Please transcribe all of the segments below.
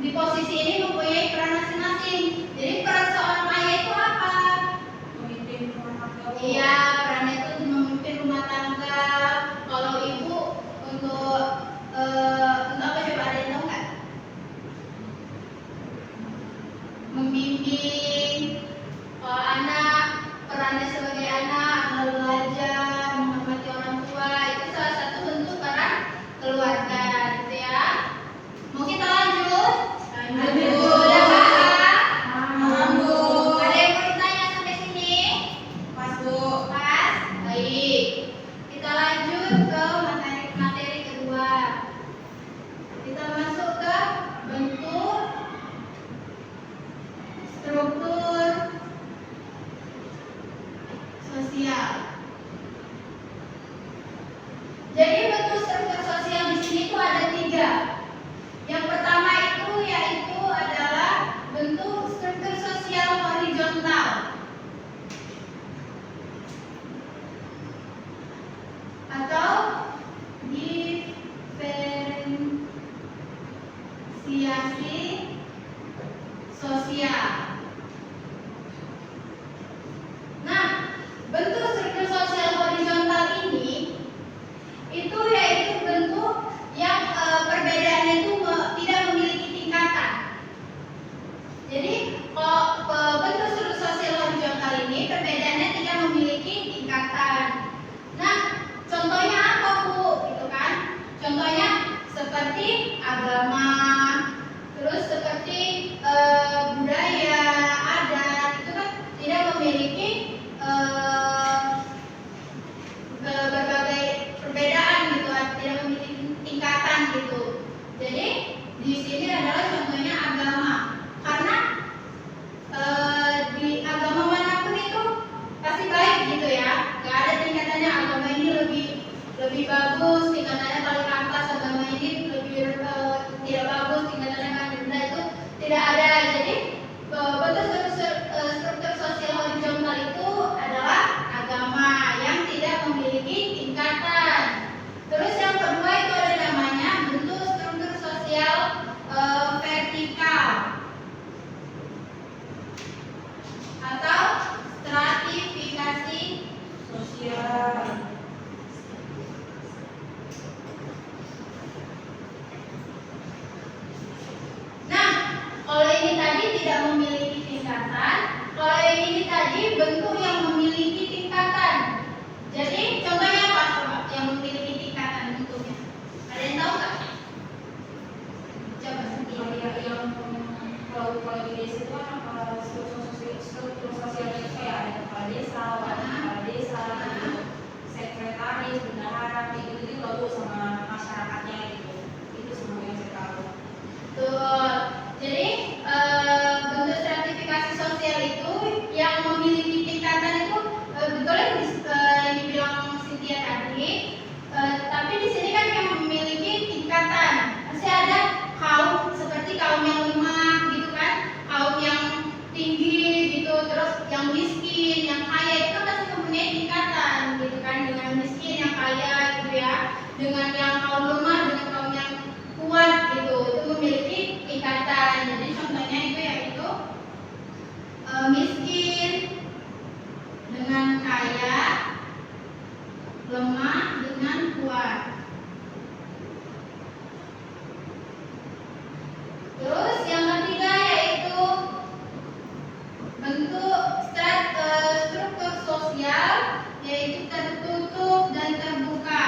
di posisi ini mempunyai peran masing-masing. Jadi peran seorang ayah itu apa? Memimpin rumah tangga. Iya, perannya itu memimpin rumah tangga. Kalau ibu untuk apa coba, ada yang tahu nggak? Membimbing. Kalau anak, perannya sebagai anak belajar, menghormati orang tua, itu salah satu bentuk peran keluarga, gitu ya. Mau kita lanjut? Udah paham? Ada yang mau ditanya sampai sini? Pas, Bu. Pas? Baik. Kita lanjut ke materi kedua. Kita masuk ke bentuk, struktur sosial. Jadi bentuk struktur sosial di sini tuh ada 3. Yang pertama itu yaitu adalah bentuk struktur sosial horizontal. Atau diferensiasi sosial. Nah, bentuk struktur sosial horizontal ini itu yaitu bentuk yang perbedaannya itu tidak memiliki tingkatan. Jadi bentuk struktur sosial horizontal ini perbedaannya tidak memiliki tingkatan. Nah, contohnya apa, Bu? Gitu kan? Contohnya seperti agama, terus seperti budaya, adat, itu kan tidak memiliki berbagai perbedaan gitu, tidak memiliki tingkatan gitu. Jadi di sini adalah contohnya agama, karena di agama manapun itu pasti baik gitu ya, nggak ada tingkatannya. Agama ini lebih bagus, tingkatannya paling atas, agama ini lebih tidak bagus, tingkatannya paling rendah, itu tidak ada. Jadi bentuk struktur sosial horizontal itu adalah agama yang tidak memiliki tingkatan. Terus yang kedua itu ada namanya bentuk struktur sosial vertikal atau stratifikasi Sosial. Nah, kalau ini tadi tidak memiliki tingkatan, kalau yang ini tadi bentuk yang memiliki tingkatan. Jadi contohnya apa coba yang memiliki tingkatan bentuknya? Ada yang tahu nggak? Coba sendiri. Yang kalau di desa itu kan struktur sosial itu kayak ada kepala desa, wakil kepala desa, gitu. Sekretaris, bendahara, kayak gitu itu bagus sama masyarakatnya gitu. Itu semua yang saya tahu. Betul. Jadi bentuk stratifikasi sosial itu yang memiliki tingkatan itu betul yang dibilang Cynthia tadi. Tapi di sini kan yang memiliki tingkatan. Masih ada kaum seperti kaum yang lemah gitu kan, kaum yang tinggi gitu, terus yang miskin, yang kaya, itu kan masih mempunyai tingkatan gitu kan, dengan miskin, yang kaya gitu ya, dengan yang kaum lemah, dengan kaum yang kuat gitu, itu memiliki tingkatan. Jadi contohnya itu yaitu miskin dengan kaya, lemah dengan kuat. Terus yang ketiga yaitu bentuk struktur sosial yaitu tertutup dan terbuka.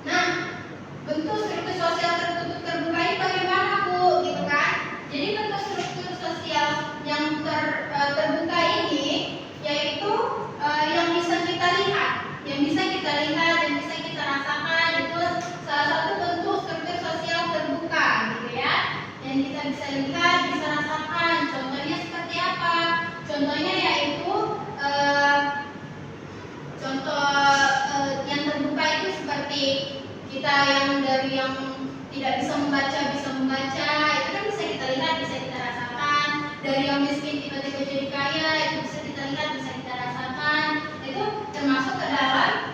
Nah, bentuk struktur sosial tertutup terbuka ini bagaimana, Bu? Gitu kan? Jadi bentuk struktur sosial yang terbuka ini yaitu yang bisa kita lihat, yang bisa kita rasakan, itu salah satu bentuk struktur sosial terbuka gitu ya. Yang kita bisa lihat, bisa rasakan. Contohnya seperti apa? Contohnya yaitu contoh yang terbuka itu seperti kita yang dari yang tidak bisa membaca, itu kan bisa kita lihat, bisa kita rasakan. Dari yang miskin tiba-tiba jadi kaya, itu bisa kita lihat, bisa kita rasakan. Itu termasuk ke dalam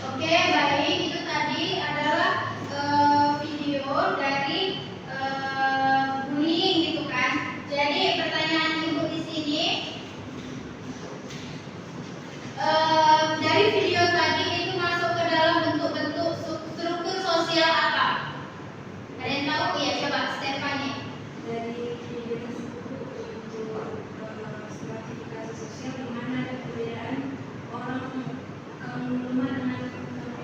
Oke, baik. Itu tadi adalah video dari bullying gitu kan. Jadi pertanyaan ibu di sini dari video tadi itu masuk ke dalam bentuk-bentuk struktur sosial apa? Ada yang tahu? Ya, coba Stephanie. Dari video tersebut untuk stratifikasi sosial di mana ada perbedaan orang kaum lemah dengan kaum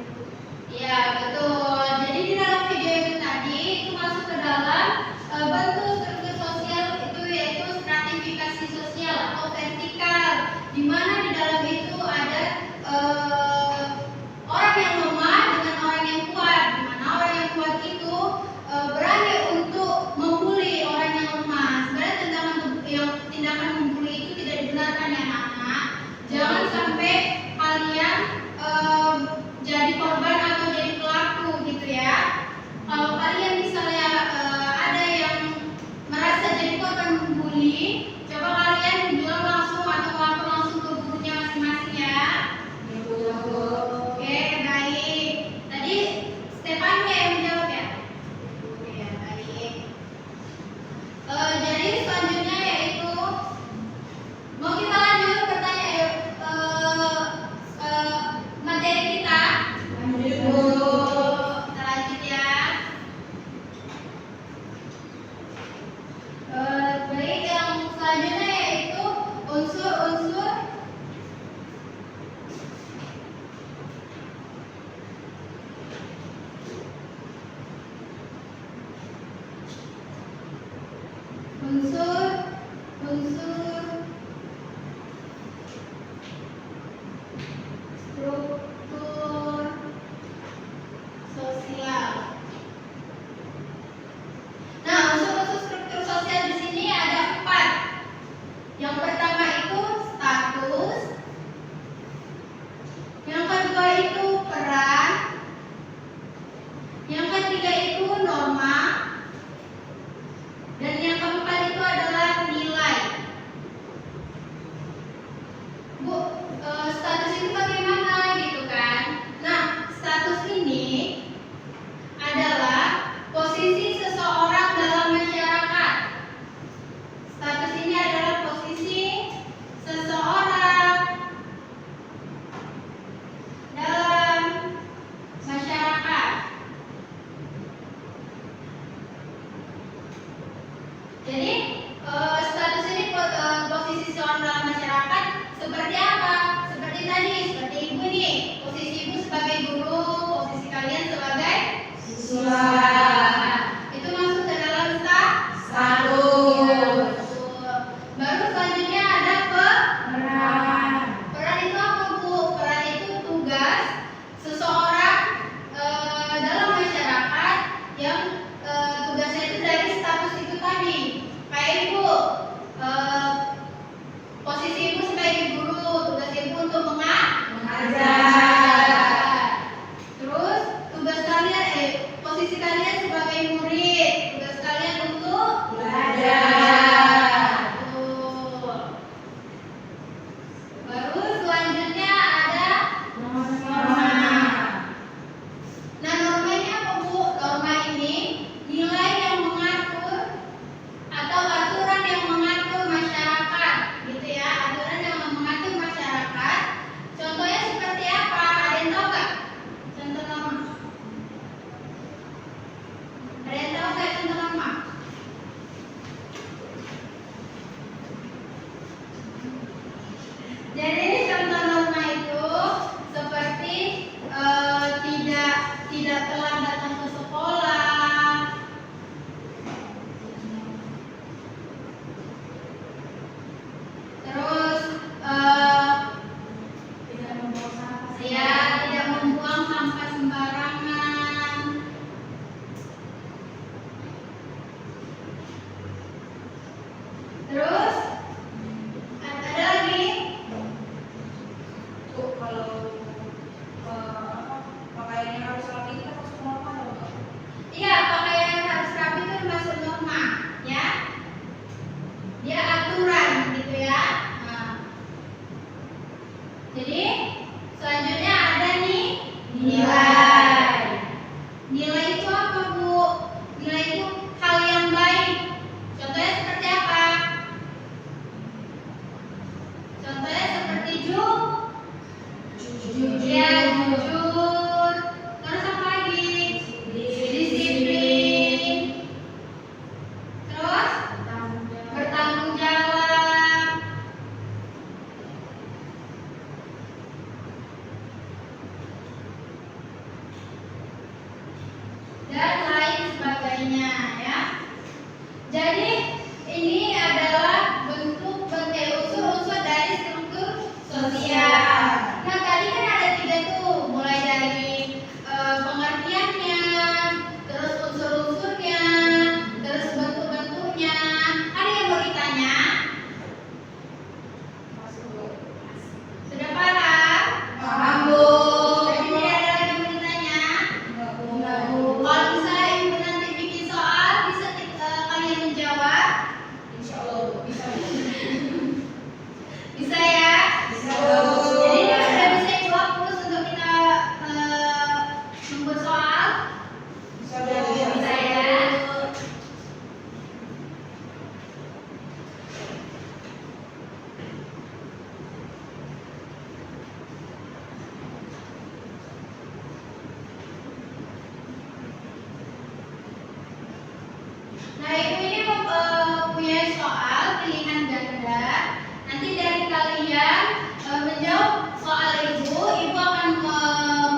mempunyai soal pilihan ganda. Nanti dari kalian menjawab soal ibu akan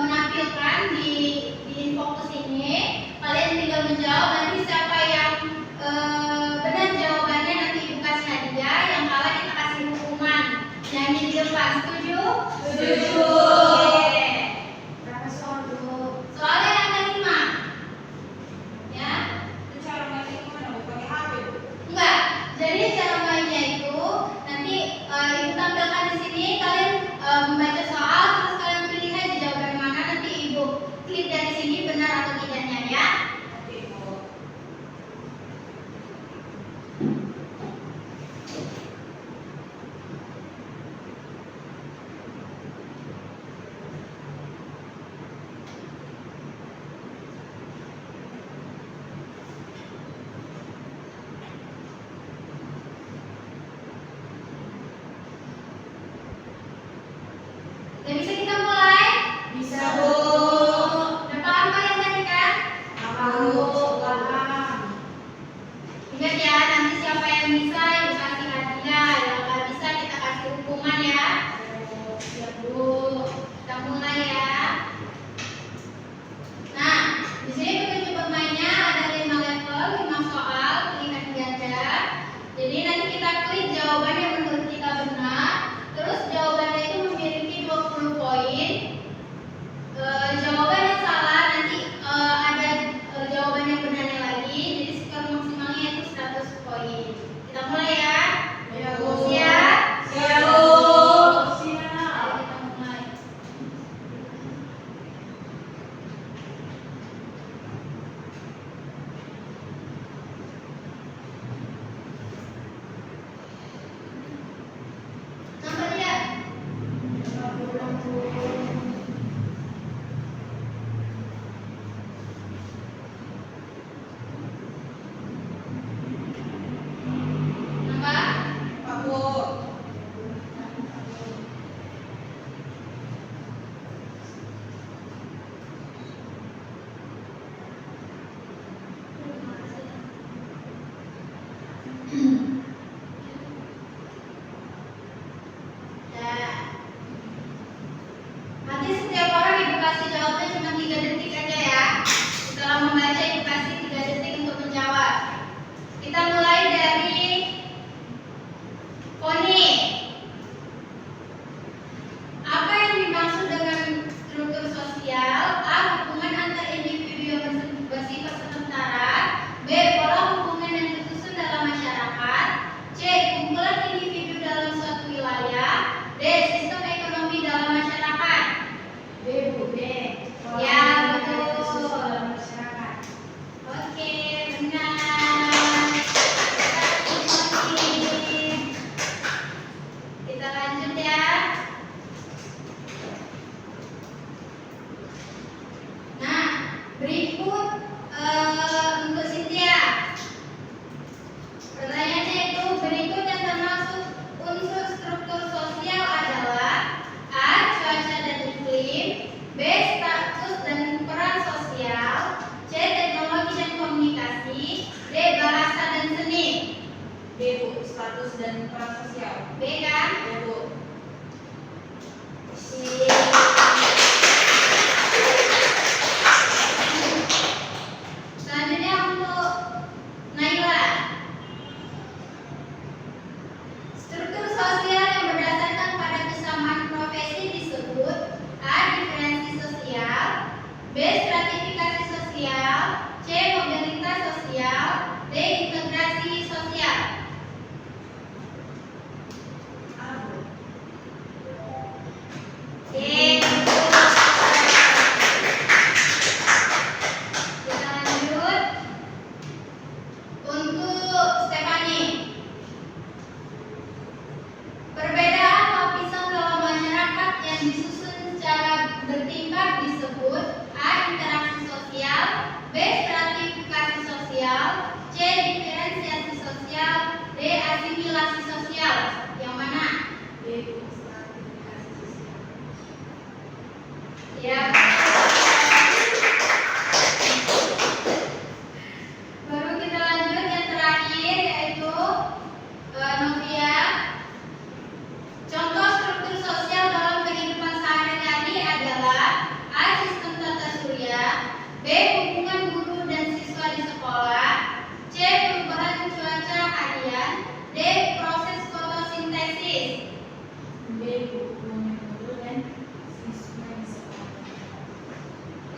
menampilkan di infokus ini. Kalian tinggal menjawab. Nanti siapa yang benar jawabannya nanti ibu kasih hadiah. Yang kalah kita kasih hukuman. Nyanyi di depan. Setuju? Setuju. Berapa soal dulu? Soalnya ada 5. Ya. Itu cara mainnya gimana? Bu? Pakai HP, Bu? Enggak. Jadi cara mainnya itu nanti ibu tampilkan di sini. Kalian membaca soal terus kalian pilih aja jawaban mana. Nanti ibu klik dari sini benar atau tidaknya ya. Oke, Bu. Udah bisa kita mulai? Bisa, Bu. Udah paham kalian tadi kan? Paham, Bu. Paham. Ingat ya, nanti siapa yang bisa ibu kasih hadiah. Yang nggak bisa kita kasih hukuman ya. Siap, Bu. Kita mulai ya. Nah, di sini petunjuk bermainnya ada 5 level, 5 soal pilihan ganda. Jadi nanti kita klik jawaban yang menurut kita benar. Terus jawabannya itu memiliki 20 poin. Jawaban yang salah nanti ada jawaban yang benarnya lagi. Jadi skor maksimalnya itu 100 poin. Kita mulai ya. Ya, Bu. Siap? Siap, Bu. Siap. Ayo kita mulai. Nampak tidak? Nampak? Pak, Bu. Ya. Nanti setiap orang ibu kasih jawabnya cuma 3 detik aja ya. Setelah membaca ibu kasih 3 detik untuk menjawab. Kita mulai dari Poni. Apa yang dimaksud dengan struktur sosial? A. Hubungan antar individu yang bersifat sementara. B. Pola hubungan yang tersusun dalam masyarakat. C. Kumpulan individu dalam suatu wilayah. D. Sistem ekonomi dalam masyarakat. B, Bu. B. Ya, betul. Susun dalam masyarakat. Oke, benar. Kita lanjut ya. Nah, berikut untuk Cynthia. Pertanyaannya itu berikut yang termasuk unsur struktur sosial adalah A. Cuaca dan iklim. B. Status dan peran sosial. C. Teknologi dan komunikasi. D. Bahasa dan seni. B, Bu. Status dan peran sosial. B kan? B, Bu. Selanjutnya untuk Naila. Struktur sosial yang berdasarkan pada kesamaan profesi disebut A. Diferensi sosial. B. Stratifikasi sosial. C. Mobilitas sosial. D. Integrasi sosial. A, Bu. Oke. Kita lanjut untuk Stephanie. Perbedaan lapisan dalam masyarakat yang disusun secara bertingkat disebut A. Interaksi sosial. B. Stratifikasi sosial. C. Diferensiasi sosial. D. Asimilasi sosial. Yang mana? B, Bu. Stratifikasi sosial. Ya. Baru kita lanjut yang terakhir yaitu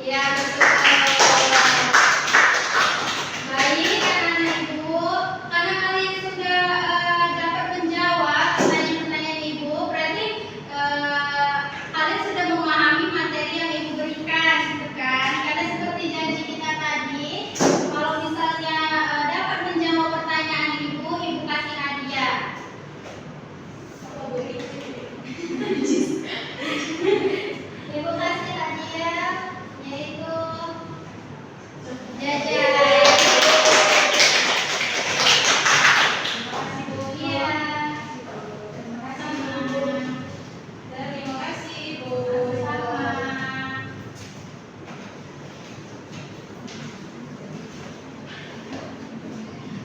Ya, betul. Baik, anak-anak Ibu, karena kalian sudah dapat menjawab pertanyaan-pertanyaan Ibu, berarti kalian sudah memahami materi yang Ibu berikan, gitu kan? Karena seperti janji kita tadi, kalau misalnya dapat menjawab pertanyaan Ibu, Ibu kasih hadiah. Ibu kasih hadiah, yaitu jajan. Iya. Terima kasih, Bu. Sama.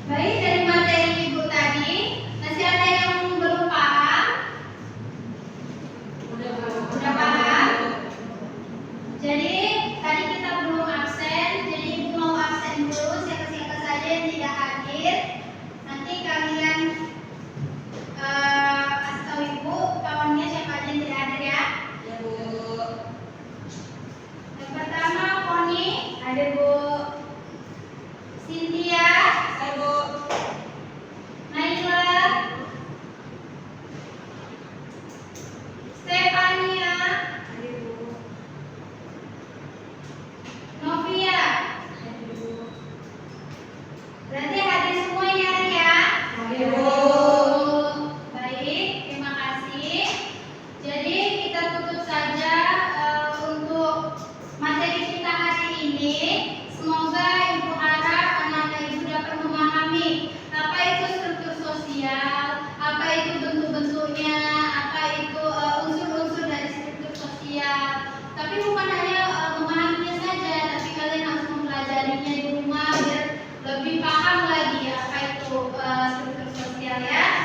Baik, dari materi Ibu tadi, masih ada yang belum paham? Udah paham? Jadi, tadi kita belum absen, jadi Ibu mau absen dulu, siapa-siapa saja yang tidak hadir. Nanti kalian kasih tahu Ibu, kawannya siapa aja yang tidak hadir ya. Ya, Bu. Yang pertama, Poni, ada Bu Cynthia, Saya, Bu. Naila, Stefania, Ada, Bu. Novia. Ada, Bu. Berarti hadir semuanya ya. Ada, Bu. Baik, terima kasih. Jadi kita tutup saja untuk materi kita hari ini. Semoga Ibu harap anak-anak Ibu dapat memahami apa itu struktur sosial, apa itu bentuk-bentuknya, apa itu unsur-unsur dari struktur sosial. Tapi bukan hanya memahaminya saja, tapi kalian harus mempelajarinya di rumah biar lebih paham lagi apa itu struktur sosial ya.